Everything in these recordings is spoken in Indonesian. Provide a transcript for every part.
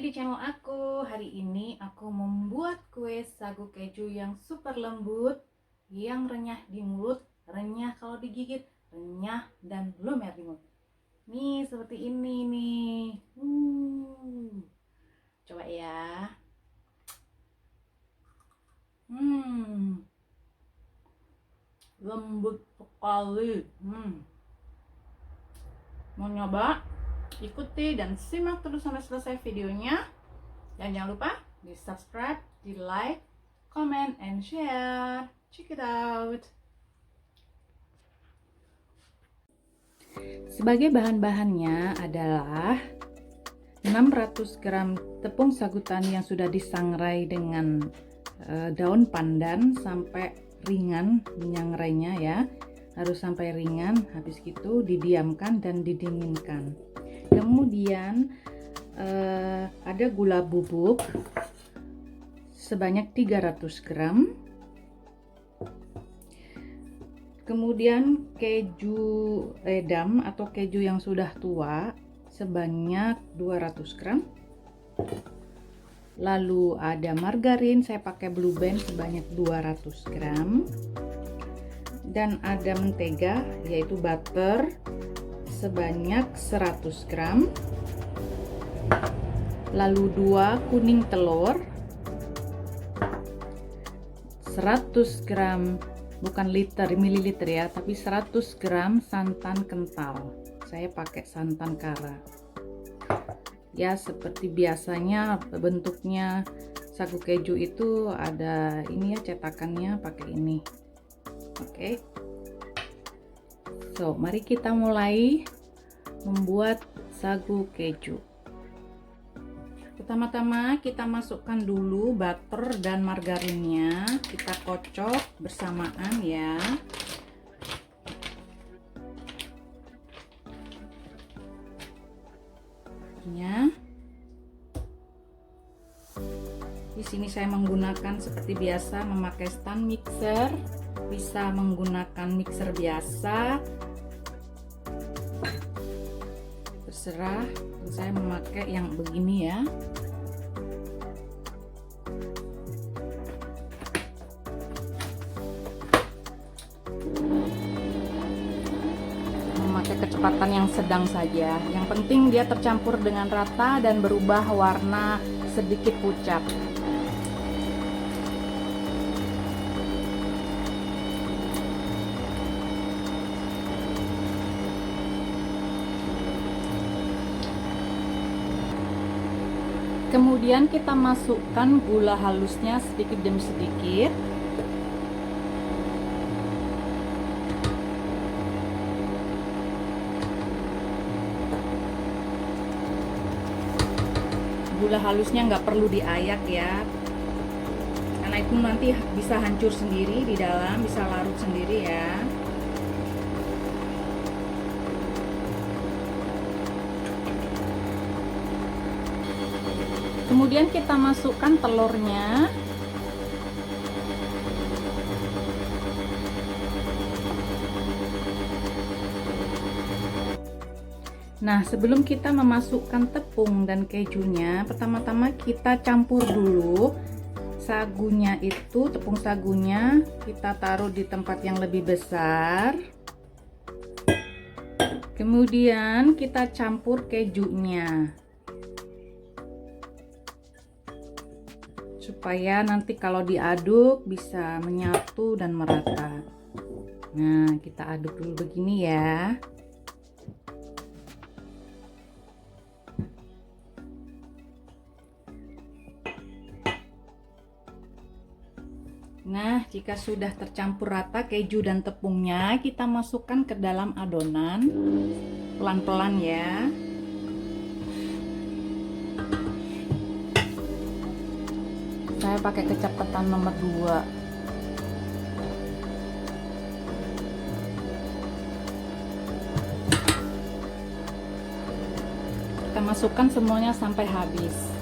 di channel aku. Hari ini aku membuat kue sagu keju yang super lembut, yang renyah di mulut, renyah kalau digigit, renyah dan lumer di mulut. Nih seperti ini nih. Coba ya. Lembut sekali. Mau nyoba? Ikuti dan simak terus sampai selesai videonya. Dan jangan lupa di subscribe, di like, comment, and share. Check it out. Sebagai bahan-bahannya adalah 600 gram tepung sagu tani yang sudah disangrai dengan daun pandan sampai ringan menyangrainya ya. Harus sampai ringan, habis itu didiamkan dan didinginkan. Kemudian ada gula bubuk sebanyak 300 gram. Kemudian keju edam atau keju yang sudah tua sebanyak 200 gram. Lalu ada margarin, saya pakai Blue Band sebanyak 200 gram. Dan ada mentega yaitu butter sebanyak 100 gram. Lalu 2 kuning telur, 100 gram, bukan liter mililiter ya, tapi 100 gram santan kental. Saya pakai santan kara. Ya, seperti biasanya bentuknya sagu keju itu ada ini ya, cetakannya pakai ini. Oke. So, mari kita mulai membuat sagu keju. Pertama-tama kita masukkan dulu butter dan margarinnya, kita kocok bersamaan ya. Di sini saya menggunakan seperti biasa memakai stand mixer, bisa menggunakan mixer biasa, terserah. Saya memakai yang begini ya. Memakai kecepatan yang sedang saja. Yang penting dia tercampur dengan rata dan berubah warna sedikit pucat. Kemudian kita masukkan gula halusnya sedikit demi sedikit. Gula halusnya nggak perlu diayak ya, karena itu nanti bisa hancur sendiri di dalam, bisa larut sendiri ya. Kemudian kita masukkan telurnya. Nah, sebelum kita memasukkan tepung dan kejunya, pertama-tama kita campur dulu sagunya itu, tepung sagunya kita taruh di tempat yang lebih besar. Kemudian kita campur kejunya. Supaya nanti kalau diaduk bisa menyatu dan merata. Nah, kita aduk dulu begini ya. Nah, jika sudah tercampur rata keju dan tepungnya, kita masukkan ke dalam adonan pelan-pelan ya. Saya pakai kecap ketan nomor 2. Kita masukkan semuanya sampai habis.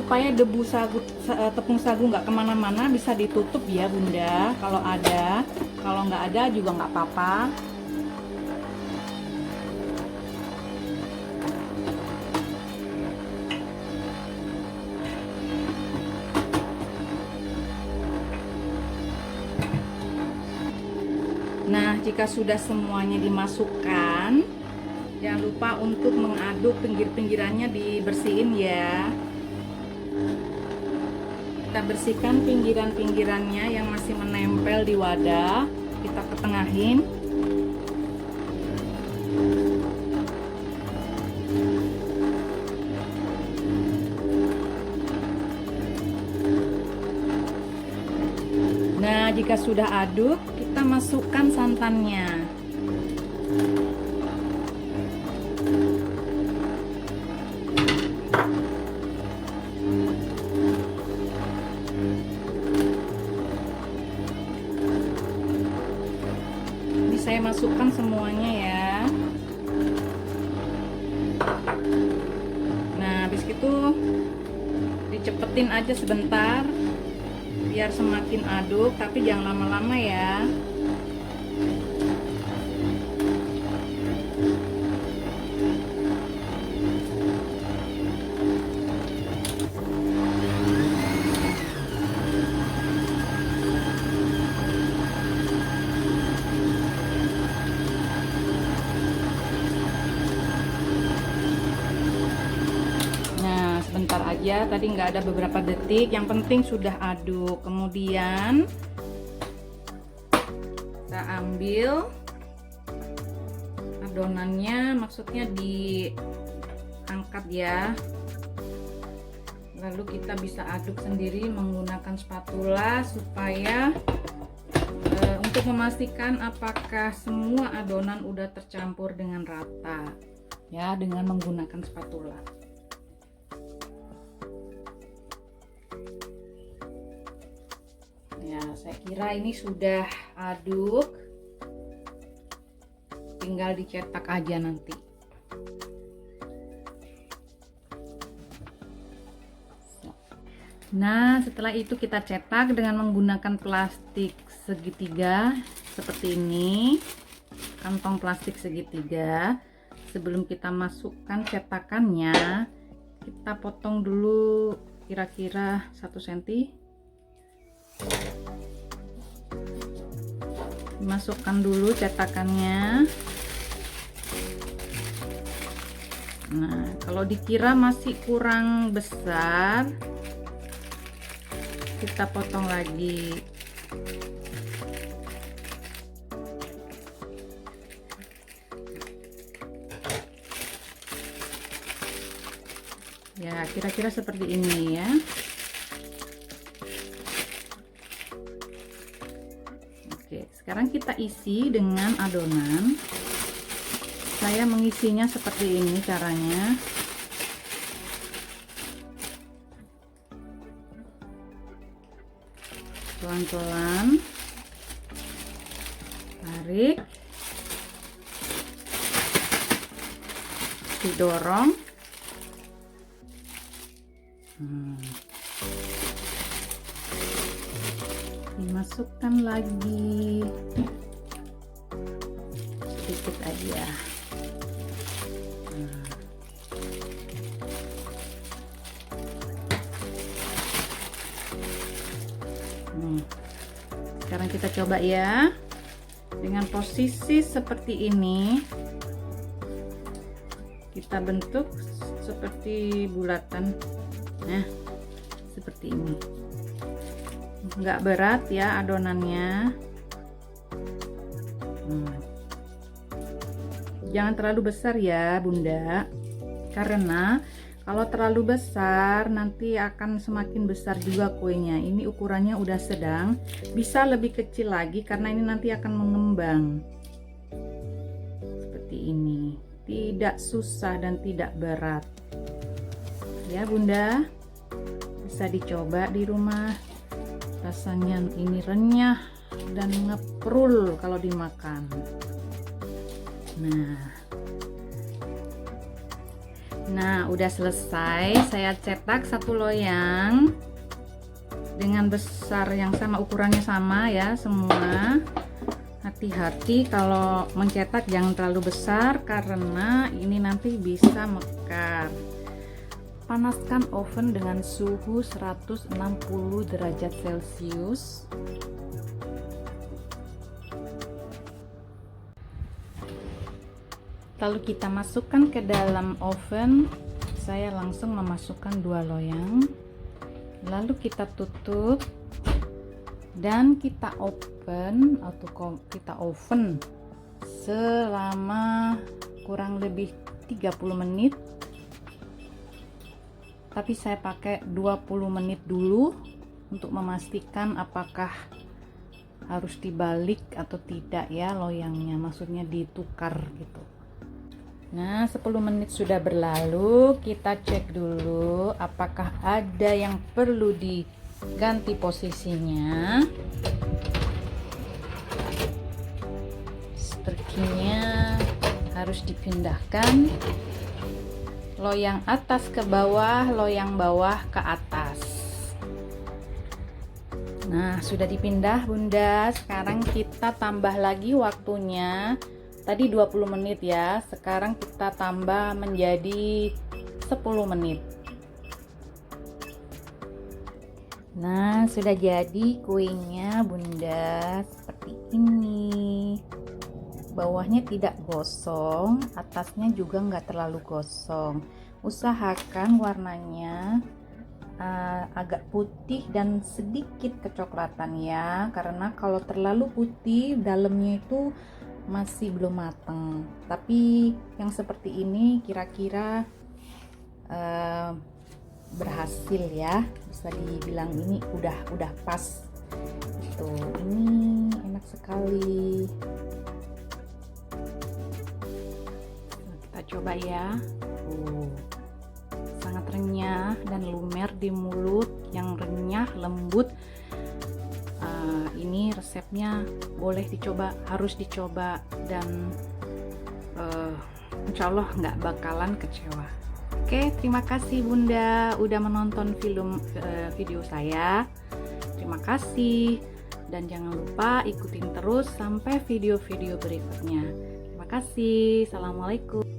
supaya debu tepung sagu nggak kemana-mana, bisa ditutup ya Bunda kalau ada. Kalau nggak ada juga nggak apa-apa. Nah, jika sudah semuanya dimasukkan, jangan lupa untuk mengaduk pinggir-pinggirannya, dibersihin ya. Kita bersihkan pinggiran-pinggirannya yang masih menempel di wadah, kita ketengahin. Nah, jika sudah aduk, kita masukkan santannya. Ini saya masukkan semuanya ya. Nah, habis itu dicepetin aja sebentar biar semakin aduk, tapi jangan lama-lama ya. Sebentar aja, tadi nggak ada beberapa detik, yang penting sudah aduk. Kemudian kita ambil adonannya, maksudnya diangkat ya, lalu kita bisa aduk sendiri menggunakan spatula supaya untuk memastikan apakah semua adonan udah tercampur dengan rata ya, dengan menggunakan spatula. Ya, saya kira ini sudah aduk, tinggal dicetak aja nanti. Nah, setelah itu kita cetak dengan menggunakan plastik segitiga seperti ini, kantong plastik segitiga. Sebelum kita masukkan cetakannya, kita potong dulu kira-kira 1 cm. Masukkan dulu cetakannya. Nah, kalau dikira masih kurang besar, kita potong lagi. Ya, kira-kira seperti ini ya. Oke, sekarang kita isi dengan adonan. Saya mengisinya seperti ini caranya. Pelan-pelan tarik, didorong. Dimasukkan lagi sedikit aja. Sekarang kita coba ya, dengan posisi seperti ini kita bentuk seperti bulatan. Nah, seperti ini. Nggak berat ya adonannya. Jangan terlalu besar ya Bunda, karena kalau terlalu besar nanti akan semakin besar juga kuenya. Ini ukurannya udah sedang, bisa lebih kecil lagi karena ini nanti akan mengembang seperti ini. Tidak susah dan tidak berat ya Bunda, bisa dicoba di rumah. Rasanya ini renyah dan ngeprul kalau dimakan. Nah, Nah, udah selesai. Saya cetak satu loyang dengan besar yang sama, ukurannya sama ya semua. Hati-hati kalau mencetak jangan terlalu besar karena ini nanti bisa mekar. Panaskan oven dengan suhu 160 derajat Celcius. Lalu kita masukkan ke dalam oven. Saya langsung memasukkan 2 loyang. Lalu kita tutup dan kita open atau kita oven selama kurang lebih 30 menit. Tapi saya pakai 20 menit dulu untuk memastikan apakah harus dibalik atau tidak ya loyangnya, maksudnya ditukar gitu. Nah, 10 menit sudah berlalu, kita cek dulu apakah ada yang perlu diganti posisinya. Sepertinya harus dipindahkan loyang atas ke bawah, loyang bawah ke atas. Nah, sudah dipindah Bunda. Sekarang kita tambah lagi waktunya. Tadi 20 menit ya, sekarang kita tambah menjadi 10 menit. Nah, sudah jadi kuenya Bunda, seperti ini. Bawahnya tidak gosong, atasnya juga nggak terlalu gosong. Usahakan warnanya agak putih dan sedikit kecoklatan ya, karena kalau terlalu putih dalamnya itu masih belum matang. Tapi yang seperti ini kira-kira berhasil ya, bisa dibilang ini udah pas itu. Ini enak sekali. Nah, kita coba ya. Sangat renyah dan lumer di mulut, yang renyah lembut. Ini resepnya boleh dicoba, harus dicoba, dan insya Allah nggak bakalan kecewa. Oke, terima kasih Bunda udah menonton video saya. Terima kasih, dan jangan lupa ikutin terus sampai video-video berikutnya. Terima kasih. Assalamualaikum.